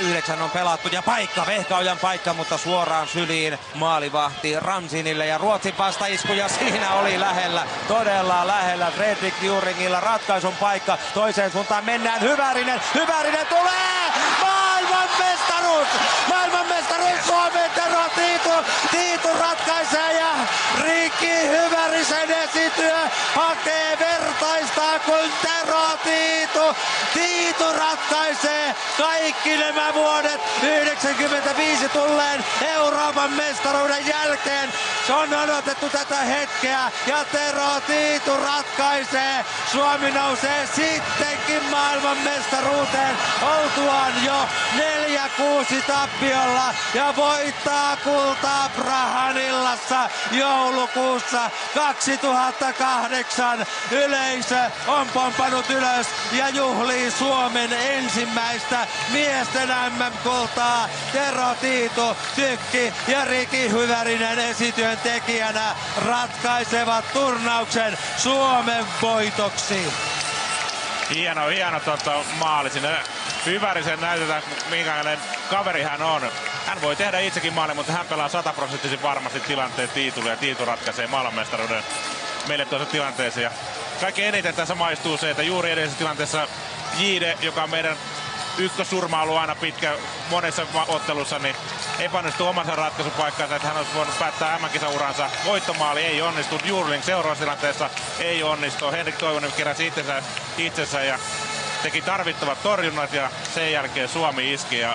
29 on pelattu ja paikka, Vehkaojan paikka, mutta suoraan syliin maalivahti Ramsinille ja Ruotsin vastaisku ja siinä oli lähellä, todella lähellä Fredrik Juringilla ratkaisun paikka. Toiseen suuntaan mennään, Hyvärinen tulee! Maailmanmestaruus Suomen Tero Tiitu ratkaisee ja Riikki Hyvärisen esityö hakee vertaista kuin Tero Tiitu ratkaisee kaikki nämä vuodet 95 tulleen Euroopan mestaruuden jälkeen. Se on odotettu tätä hetkeä ja Tero Tiitu ratkaisee. Suomi nousee sittenkin maailmanmestaruuteen oltuaan jo 4-6 tappiolla ja voittaa kultaa Prahanillassa joulukuussa 2008. Yleisö on pompannut ylös ja juhlii Suomen ensimmäistä miesten MM-kultaa. Tero Tiitu, Tykki ja Riikki Hyvärinen esityön tekijänä ratkaisevat turnauksen Suomen voitoksi. Hieno maali sinne. Hyvärisen näytetään, minkälainen kaveri hän on. Hän voi tehdä itsekin maali, mutta hän pelaa 100% varmasti tilanteet Tiitulle ja Tiitu ratkaisee maailmanmestaruuden meille tuossa tilanteessa. Ja kaikkein eniten tässä maistuu se, että juuri edellisessä tilanteessa Jihde, joka on meidän ykkösurma-alue aina pitkä monessa ottelussa, niin epäonnistui omassa ratkaisupaikkaansa, että hän olisi voinut päättää MM-kisauransa. Voittomaali ei onnistu. Jurling seuraavassa tilanteessa ei onnistu. Henrik Toivonen keräsi itsensä ja teki tarvittavat torjunnat ja sen jälkeen Suomi iski. Ja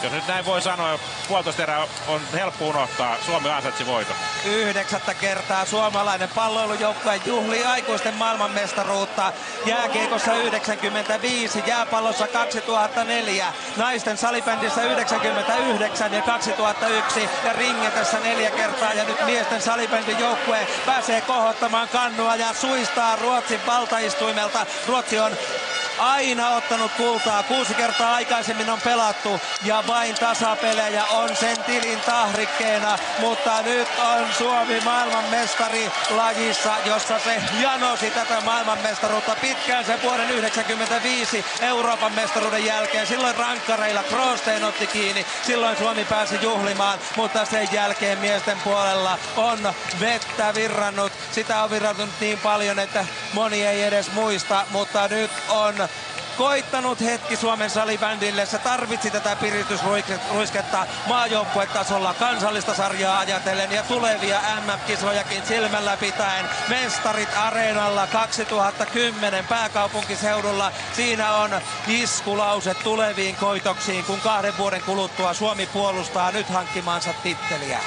jos nyt näin voi sanoa, puolitoista erää on helppo unohtaa. Suomi ansaitsi voiton. 9. kertaa suomalainen palloilujoukkue juhlii aikuisten maailmanmestaruutta. Jääkiekossa 95, jääpallossa 2004, naisten salibändissä 99 ja 2001 ja ringetessä 4 kertaa. Ja nyt miesten salibändin joukkue pääsee kohottamaan kannua ja suistaa Ruotsin valtaistuimelta. Ruotsi on aina ottanut kultaa. 6 kertaa aikaisemmin on pelattu ja vain tasapelejä on sen tilin tahrikkeena. Mutta nyt on Suomi maailmanmestari lajissa, jossa se janosi tätä maailmanmestaruutta pitkään sen vuoden 1995 Euroopan mestaruuden jälkeen. Silloin rankkareilla Kroosteen otti kiinni. Silloin Suomi pääsi juhlimaan, mutta sen jälkeen miesten puolella on vettä virrannut. Sitä on virrannut niin paljon, että moni ei edes muista, mutta nyt on koittanut hetki Suomen salibändille. Se tarvitsi tätä piristysruisketta maajoukkuetasolla kansallista sarjaa ajatellen ja tulevia MM-kisojakin silmällä pitäen. Mestarit Areenalla 2010 pääkaupunkiseudulla. Siinä on iskulause tuleviin koitoksiin, kun 2 vuoden kuluttua Suomi puolustaa nyt hankkimaansa titteliä.